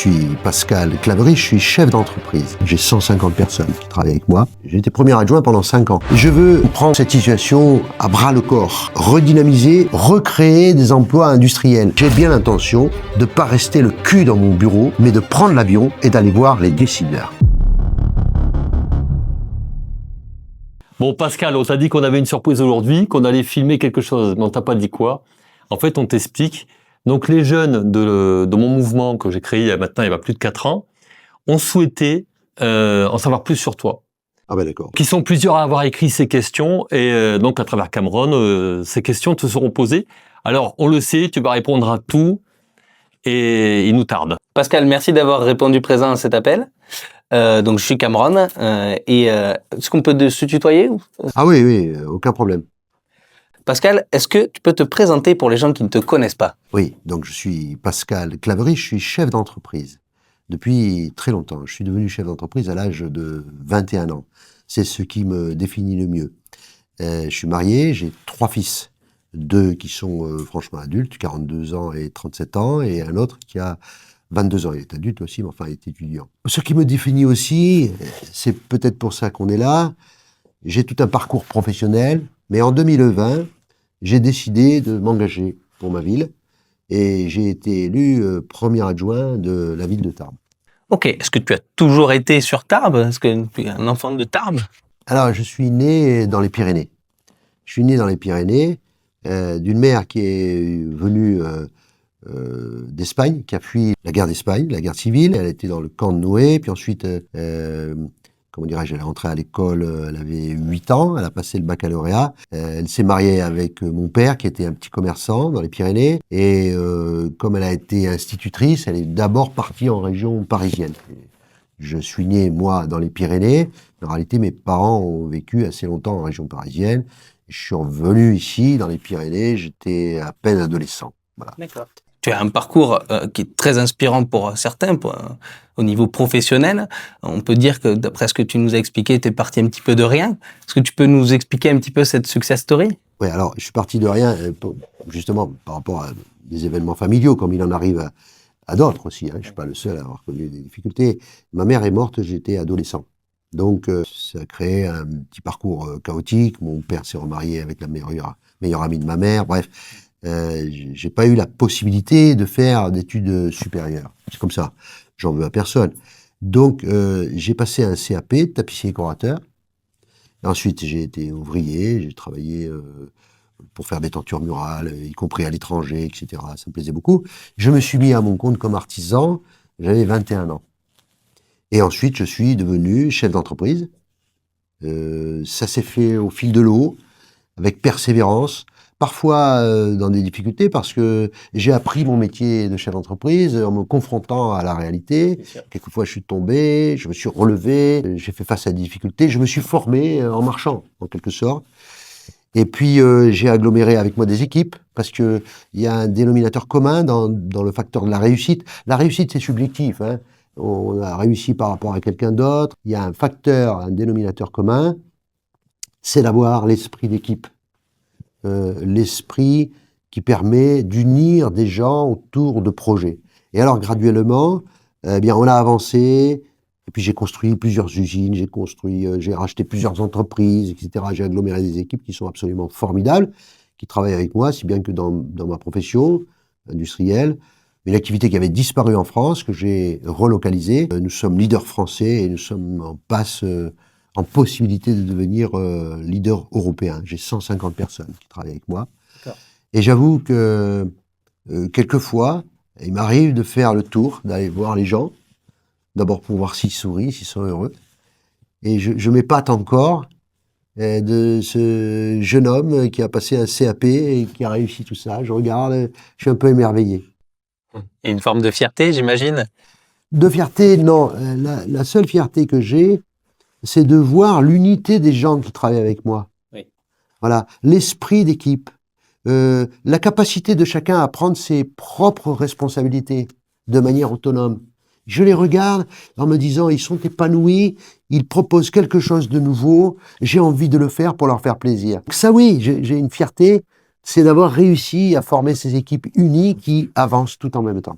suis Pascal Claverie, je suis chef d'entreprise. J'ai 150 personnes qui travaillent avec moi. J'ai été premier adjoint pendant 5 ans. Je veux prendre cette situation à bras le corps, redynamiser, recréer des emplois industriels. J'ai bien l'intention de ne pas rester le cul dans mon bureau, mais de prendre l'avion et d'aller voir les décideurs. Bon Pascal, on t'a dit qu'on avait une surprise aujourd'hui, qu'on allait filmer quelque chose, mais on t'a pas dit quoi. En fait, on t'explique. Donc les jeunes de mon mouvement que j'ai créé il y a plus de 4 ans, ont souhaité en savoir plus sur toi. Ah ben d'accord. Qui sont plusieurs à avoir écrit ces questions et donc à travers Cameron, ces questions te seront posées. Alors on le sait, tu vas répondre à tout et il nous tarde. Pascal, merci d'avoir répondu présent à cet appel. Donc je suis Cameron est-ce qu'on peut se tutoyer ou... Ah oui, aucun problème. Pascal, est-ce que tu peux te présenter pour les gens qui ne te connaissent pas? Oui, donc je suis Pascal Claverie, je suis chef d'entreprise depuis très longtemps. Je suis devenu chef d'entreprise à l'âge de 21 ans. C'est ce qui me définit le mieux. Je suis marié, j'ai 3 fils. 2 qui sont franchement adultes, 42 ans et 37 ans, et un autre qui a 22 ans. Il est adulte aussi, mais enfin, il est étudiant. Ce qui me définit aussi, c'est peut-être pour ça qu'on est là, j'ai tout un parcours professionnel, mais en 2020, j'ai décidé de m'engager pour ma ville et j'ai été élu premier adjoint de la ville de Tarbes. Ok, est-ce que tu as toujours été sur Tarbes? Est-ce que tu es un enfant de Tarbes? Alors, je suis né dans les Pyrénées. Je suis né dans les Pyrénées d'une mère qui est venue d'Espagne, qui a fui la guerre d'Espagne, la guerre civile. Elle était dans le camp de Noé, puis ensuite... comment dirais-je, elle est rentrée à l'école, elle avait 8 ans, elle a passé le baccalauréat. Elle s'est mariée avec mon père, qui était un petit commerçant dans les Pyrénées. Et comme elle a été institutrice, elle est d'abord partie en région parisienne. Je suis né, moi, dans les Pyrénées. En réalité, mes parents ont vécu assez longtemps en région parisienne. Je suis revenu ici, dans les Pyrénées, j'étais à peine adolescent. Voilà. D'accord. Tu as un parcours qui est très inspirant pour certains, au niveau professionnel. On peut dire que, d'après ce que tu nous as expliqué, tu es parti un petit peu de rien. Est-ce que tu peux nous expliquer un petit peu cette success story? Oui, alors, je suis parti de rien, justement, par rapport à des événements familiaux, comme il en arrive à d'autres aussi. Je ne suis pas le seul à avoir connu des difficultés. Ma mère est morte, j'étais adolescent. Donc, ça a créé un petit parcours chaotique. Mon père s'est remarié avec la meilleure amie de ma mère. Bref. J'ai pas eu la possibilité de faire d'études supérieures. C'est comme ça. J'en veux à personne. Donc, j'ai passé un CAP, tapissier décorateur. Ensuite, j'ai été ouvrier. J'ai travaillé pour faire des tentures murales, y compris à l'étranger, etc. Ça me plaisait beaucoup. Je me suis mis à mon compte comme artisan. J'avais 21 ans. Et ensuite, je suis devenu chef d'entreprise. Ça s'est fait au fil de l'eau, avec persévérance. Parfois dans des difficultés parce que j'ai appris mon métier de chef d'entreprise en me confrontant à la réalité. Quelquefois, je suis tombé, je me suis relevé, j'ai fait face à des difficultés, je me suis formé en marchant, en quelque sorte. Et puis, j'ai aggloméré avec moi des équipes parce que il y a un dénominateur commun dans le facteur de la réussite. La réussite, c'est subjectif. On a réussi par rapport à quelqu'un d'autre. Il y a un facteur, un dénominateur commun, c'est d'avoir l'esprit d'équipe. L'esprit qui permet d'unir des gens autour de projets. Et alors, graduellement, on a avancé, et puis j'ai construit plusieurs usines, j'ai racheté plusieurs entreprises, etc. J'ai aggloméré des équipes qui sont absolument formidables, qui travaillent avec moi, si bien que dans ma profession industrielle, une activité qui avait disparu en France, que j'ai relocalisée. Nous sommes leaders français et nous sommes en passe... en possibilité de devenir leader européen. J'ai 150 personnes qui travaillent avec moi. Et j'avoue que quelquefois, il m'arrive de faire le tour, d'aller voir les gens, d'abord pour voir s'ils sourient, s'ils sont heureux. Et je m'épate encore de ce jeune homme qui a passé un CAP et qui a réussi tout ça. Je regarde, je suis un peu émerveillé. Et une forme de fierté, j'imagine? De fierté, non. La seule fierté que j'ai, c'est de voir l'unité des gens qui travaillent avec moi. Oui. Voilà, l'esprit d'équipe, la capacité de chacun à prendre ses propres responsabilités de manière autonome. Je les regarde en me disant, ils sont épanouis, ils proposent quelque chose de nouveau, j'ai envie de le faire pour leur faire plaisir. Ça oui, j'ai une fierté, c'est d'avoir réussi à former ces équipes unies qui avancent tout en même temps.